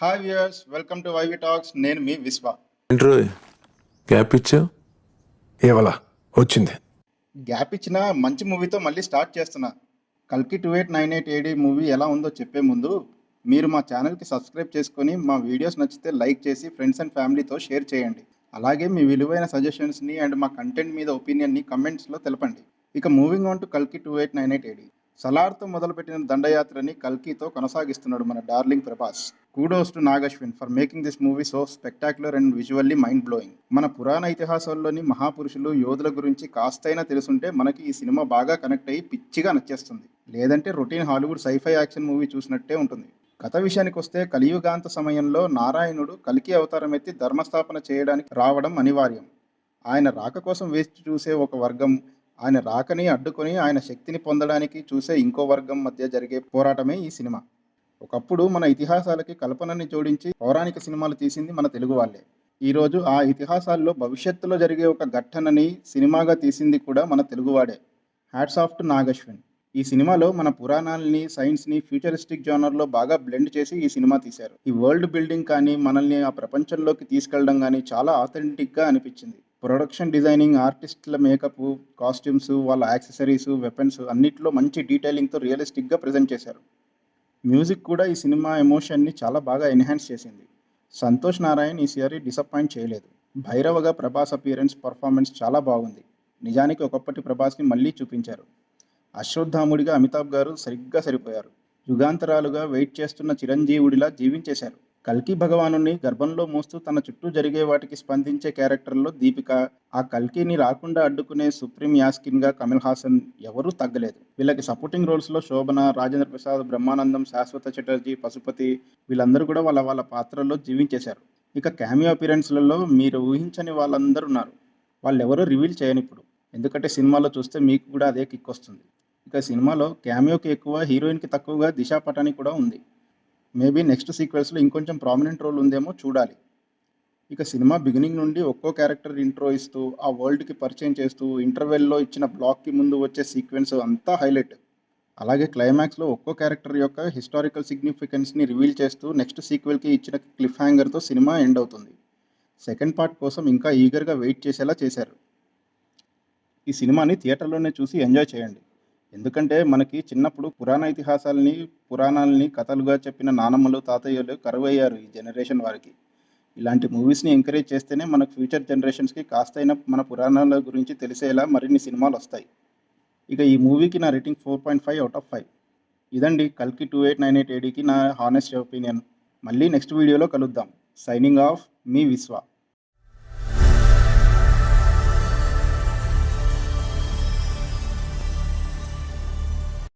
Hi viewers, welcome to YV talks. నేను మీ విశ్వ. ఏంట్రో గ్యాప్ ఇచ్చావు? ఏవలా వచ్చింది. గ్యాప్ ఇచ్చిన మంచి మూవీతో మళ్ళీ స్టార్ట్ చేస్తున్నా. కల్కి 2898 ఏడి మూవీ ఎలా ఉందో చెప్పే ముందు మీరు మా ఛానల్కి సబ్స్క్రైబ్ చేసుకొని మా వీడియోస్ నచ్చితే లైక్ చేసి ఫ్రెండ్స్ అండ్ ఫ్యామిలీతో షేర్ చేయండి. అలాగే మీ విలువైన సజెషన్స్ని అండ్ మా కంటెంట్ మీద ఒపీనియన్ని కమెంట్స్లో తెలపండి. ఇక మూవింగ్ ఆన్ టు కల్కి 2898 ఏడి. సలార్తో మొదలుపెట్టిన దండయాత్రని కల్కితో కొనసాగిస్తున్నాడు మన darling Prabhas. Kudos to Nagashwin for making this movie so spectacular and visually mind blowing. మన పురాణ ఇతిహాసాల్లోని మహాపురుషులు యోధుల గురించి కాస్తైనా తెలుసుంటే మనకి ఈ సినిమా బాగా కనెక్ట్ అయ్యి పిచ్చిగా నచ్చేస్తుంది. లేదంటే routine Hollywood scifi action movie చూసినట్టే ఉంటుంది. కథ విషయానికి వస్తే కలియుగాంత సమయంలో నారాయణుడు కల్కి అవతారం ఎత్తి ధర్మస్థాపన చేయడానికి రావడం అనివార్యం. ఆయన రాక కోసం వేచి చూసే ఒక వర్గం, ఆయన రాకని అడ్డుకొని ఆయన శక్తిని పొందడానికి చూసే ఇంకో వర్గం మధ్య జరిగే పోరాటమే ఈ సినిమా. ఒకప్పుడు మన ఇతిహాసాలకి కల్పనని జోడించి పౌరాణిక సినిమాలు తీసింది మన తెలుగు వాళ్ళే. ఈరోజు ఆ ఇతిహాసాల్లో భవిష్యత్తులో జరిగే ఒక ఘట్టనని సినిమాగా తీసింది కూడా మన తెలుగువాడే. Hats off to Nag Ashwin. ఈ సినిమాలో మన పురాణాలని, సైన్స్ని ఫ్యూచరిస్టిక్ జోనర్లో బాగా బ్లెండ్ చేసి ఈ సినిమా తీశారు. ఈ వరల్డ్ బిల్డింగ్ కానీ, మనల్ని ఆ ప్రపంచంలోకి తీసుకెళ్ళడం కానీ చాలా ఆథెంటిక్గా అనిపించింది. ప్రొడక్షన్ డిజైనింగ్, ఆర్టిస్టుల మేకప్, కాస్ట్యూమ్స్, వాళ్ళ యాక్సెసరీస్, వెపన్స్ అన్నిట్లో మంచి డీటెయిలింగ్తో రియలిస్టిక్గా ప్రజెంట్ చేశారు. మ్యూజిక్ కూడా ఈ సినిమా ఎమోషన్ని చాలా బాగా ఎన్హాన్స్ చేసింది. సంతోష్ నారాయణ్ ఈసారి డిసప్పాయింట్ చేయలేదు. భైరవగా ప్రభాస్ అపియరెన్స్, పర్ఫార్మెన్స్ చాలా బాగుంది. నిజానికి ఒకప్పటి ప్రభాస్ని మళ్ళీ చూపించారు. అశ్వత్థాముడిగా అమితాబ్ గారు సరిగ్గా సరిపోయారు. యుగాంతరాలుగా వెయిట్ చేస్తున్న చిరంజీవుడిలా జీవించేశారు. కల్కి భగవానుని గర్భంలో మోస్తూ తన చుట్టూ జరిగే వాటికి స్పందించే క్యారెక్టర్లో దీపిక, ఆ కల్కిని రాకుండా అడ్డుకునే సుప్రీం యాస్కిన్గా కమల్ హాసన్ ఎవరూ తగ్గలేదు. వీళ్ళకి సపోర్టింగ్ రోల్స్లో శోభన, రాజేంద్ర ప్రసాద్, బ్రహ్మానందం, శాశ్వత చటర్జీ, పశుపతి వీళ్ళందరూ కూడా వాళ్ళ పాత్రల్లో జీవించేశారు. ఇక క్యామియో అపిరెన్స్లలో మీరు ఊహించని వాళ్ళందరూ ఉన్నారు. వాళ్ళెవరూ రివీల్ చేయని ఇప్పుడు, ఎందుకంటే సినిమాలో చూస్తే మీకు కూడా అదే కిక్ వస్తుంది. ఇక సినిమాలో క్యామియోకి ఎక్కువ, హీరోయిన్కి తక్కువగా దిశా పటాని కూడా ఉంది. మేబీ నెక్స్ట్ సీక్వెల్స్లో ఇంకొంచెం ప్రామినెంట్ రోల్ ఉందేమో చూడాలి. ఇక సినిమా బిగినింగ్ నుండి ఒక్కో క్యారెక్టర్ ఇంట్రో ఇస్తూ, ఆ వరల్డ్కి పరిచయం చేస్తూ, ఇంటర్వెల్లో ఇచ్చిన బ్లాక్కి ముందు వచ్చే సీక్వెన్స్ అంతా హైలైట్. అలాగే క్లైమాక్స్లో ఒక్కో క్యారెక్టర్ యొక్క హిస్టారికల్ సిగ్నిఫికెన్స్ని రివీల్ చేస్తూ నెక్స్ట్ సీక్వెల్కి ఇచ్చిన క్లిఫ్ హ్యాంగర్తో సినిమా ఎండ్ అవుతుంది. సెకండ్ పార్ట్ కోసం ఇంకా ఈగర్గా వెయిట్ చేసేలా చేశారు. ఈ సినిమాని థియేటర్లోనే చూసి ఎంజాయ్ చేయండి. ఎందుకంటే మనకి చిన్నప్పుడు పురాణాలని కథలుగా చెప్పిన నానమ్మలు, తాతయ్యలు కరువయ్యారు ఈ జనరేషన్ వారికి. ఇలాంటి మూవీస్ని ఎంకరేజ్ చేస్తేనే మనకు ఫ్యూచర్ జనరేషన్స్కి కాస్తైనా మన పురాణాల గురించి తెలిసేలా మరిన్ని సినిమాలు వస్తాయి. ఇక ఈ మూవీకి నా రేటింగ్ 4.5/5. ఇదండి కల్కి 2898 ఏడికి నా హానెస్ట్ ఒపీనియన్. మళ్ళీ నెక్స్ట్ వీడియోలో కలుద్దాం. సైనింగ్ ఆఫ్, మీ విశ్వ.